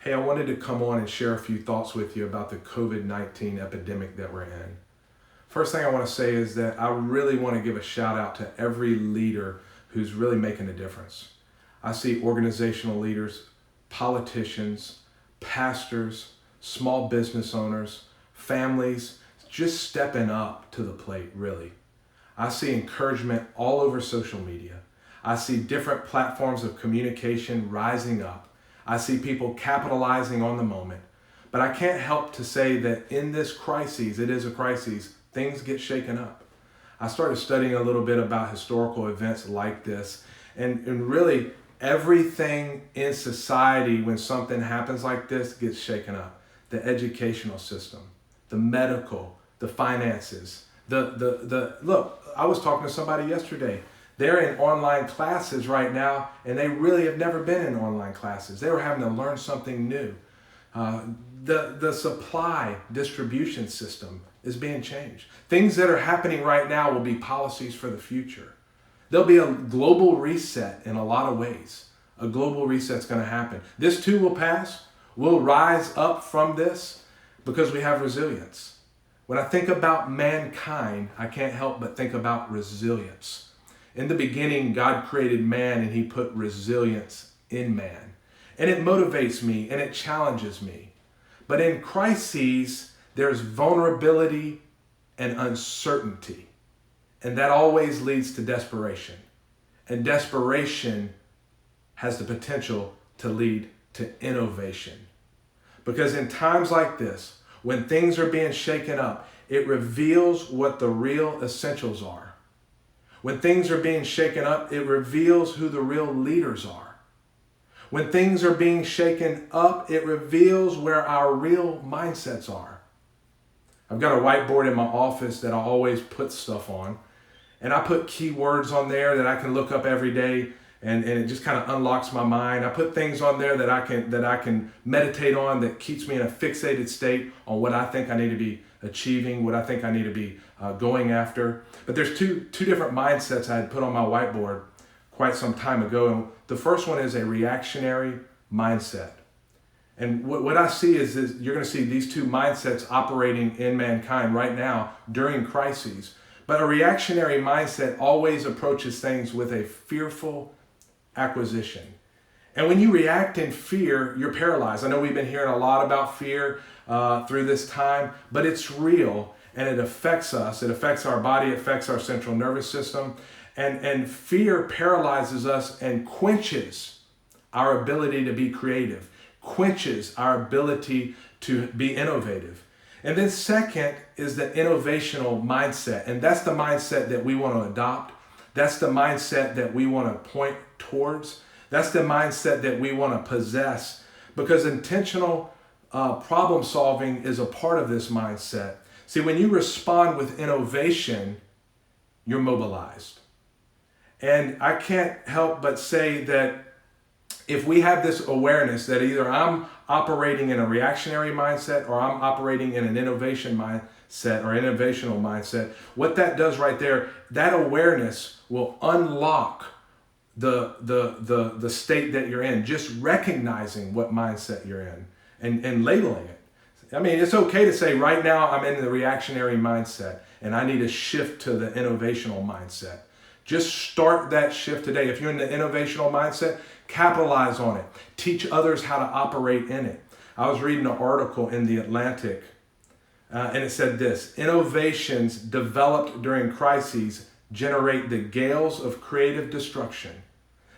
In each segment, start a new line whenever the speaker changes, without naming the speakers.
Hey, I wanted to come on and share a few thoughts with you about the COVID-19 epidemic that we're in. First thing I want to say is that I really want to give a shout out to every leader who's really making a difference. I see organizational leaders, politicians, pastors, small business owners, families, just stepping up to the plate, really. I see encouragement all over social media. I see different platforms of communication rising up. I see people capitalizing on the moment. But I can't help to say that in this crisis, it is a crisis, things get shaken up. I started studying a little bit about historical events like this, and really everything in society when something happens like this gets shaken up. The educational system, the medical, the finances, look, I was talking to somebody yesterday. They're in online classes right now, and they really have never been in online classes. They were having to learn something new. The supply distribution system is being changed. Things that are happening right now will be policies for the future. There'll be a global reset in a lot of ways. A global reset's going to happen. This too will pass. We'll rise up from this because we have resilience. When I think about mankind, I can't help but think about resilience. In the beginning, God created man and he put resilience in man. And it motivates me and it challenges me. But in crises, there's vulnerability and uncertainty. And that always leads to desperation. And desperation has the potential to lead to innovation. Because in times like this, when things are being shaken up, it reveals what the real essentials are. When things are being shaken up, it reveals who the real leaders are. When things are being shaken up, it reveals where our real mindsets are. I've got a whiteboard in my office that I always put stuff on. And I put keywords on there that I can look up every day, and it just kind of unlocks my mind. I put things on there that I can meditate on that keeps me in a fixated state on what I think I need to be achieving, what I think I need to be going after. But there's two different mindsets I had put on my whiteboard quite some time ago. And the first one is a reactionary mindset. And what I see is you're going to see these two mindsets operating in mankind right now during crises. But a reactionary mindset always approaches things with a fearful acquisition. And when you react in fear, you're paralyzed. I know we've been hearing a lot about fear through this time, but it's real and it affects us. It affects our body, it affects our central nervous system. And fear paralyzes us and quenches our ability to be creative, quenches our ability to be innovative. And then second is the innovational mindset. And that's the mindset that we want to adopt. That's the mindset that we want to point towards. That's the mindset that we want to possess, because intentional problem solving is a part of this mindset. See, when you respond with innovation, you're mobilized. And I can't help but say that if we have this awareness that either I'm operating in a reactionary mindset or I'm operating in an innovation mindset or innovational mindset, what that does right there, that awareness will unlock the state that you're in, just recognizing what mindset you're in and labeling it. I mean, it's okay to say right now I'm in the reactionary mindset and I need to shift to the innovational mindset. Just start that shift today. If you're in the innovational mindset, capitalize on it. Teach others how to operate in it. I was reading an article in The Atlantic, and it said this: innovations developed during crises generate the gales of creative destruction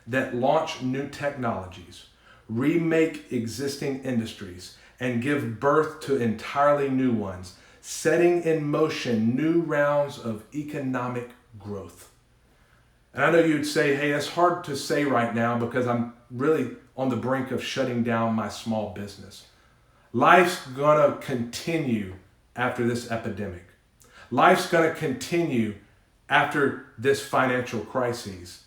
that launch new technologies, remake existing industries, and give birth to entirely new ones, setting in motion new rounds of economic growth. And I know you'd say, hey, it's hard to say right now because I'm really on the brink of shutting down my small business. Life's gonna continue after this epidemic. Life's gonna continue after this financial crisis.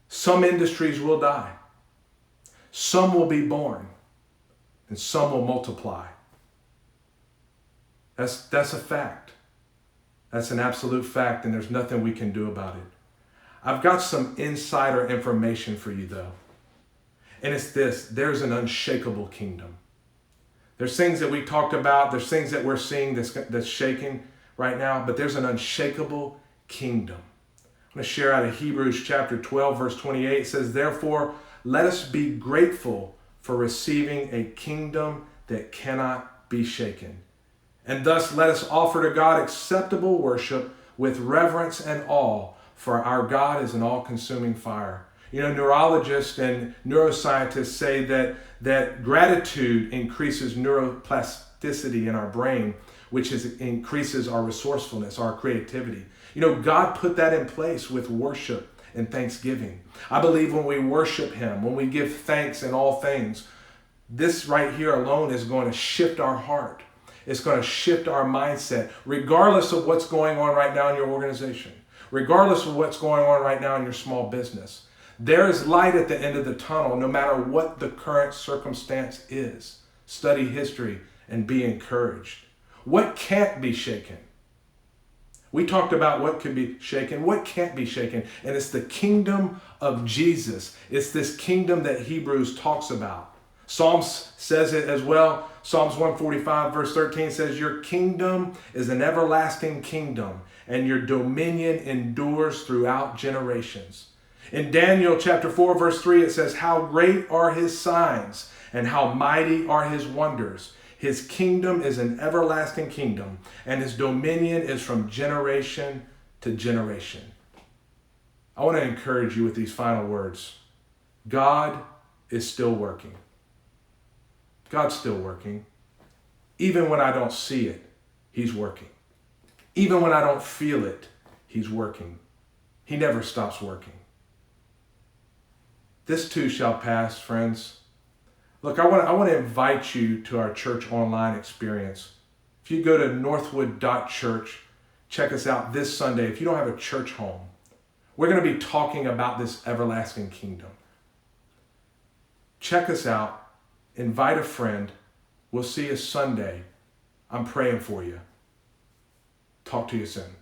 Some industries will die. Some will be born. And some will multiply. That's a fact. That's an absolute fact, and there's nothing we can do about it. I've got some insider information for you though. And it's this: there's an unshakable kingdom. There's things that we talked about, there's things that we're seeing that's shaking right now, but there's an unshakable kingdom. I'm going to share out of Hebrews chapter 12, verse 28. It says, therefore, let us be grateful for receiving a kingdom that cannot be shaken. And thus let us offer to God acceptable worship with reverence and awe, for our God is an all-consuming fire. You know, neurologists and neuroscientists say that gratitude increases neuroplasticity in our brain, which increases our resourcefulness, our creativity. You know, God put that in place with worship and thanksgiving. I believe when we worship Him, when we give thanks in all things, this right here alone is going to shift our heart. It's going to shift our mindset, regardless of what's going on right now in your organization, regardless of what's going on right now in your small business. There is light at the end of the tunnel, no matter what the current circumstance is. Study history and be encouraged. What can't be shaken? We talked about what could be shaken, what can't be shaken, and it's the kingdom of Jesus. It's this kingdom that Hebrews talks about. Psalms says it as well. Psalms 145 verse 13 says, your kingdom is an everlasting kingdom, and your dominion endures throughout generations. In Daniel chapter 4 verse 3 it says, how great are his signs and how mighty are his wonders. His kingdom is an everlasting kingdom, and his dominion is from generation to generation. I want to encourage you with these final words. God is still working. God's still working. Even when I don't see it, He's working. Even when I don't feel it, He's working. He never stops working. This too shall pass, friends. Look, I want to invite you to our church online experience. If you go to northwood.church, check us out this Sunday. If you don't have a church home, we're going to be talking about this everlasting kingdom. Check us out. Invite a friend. We'll see you Sunday. I'm praying for you. Talk to you soon.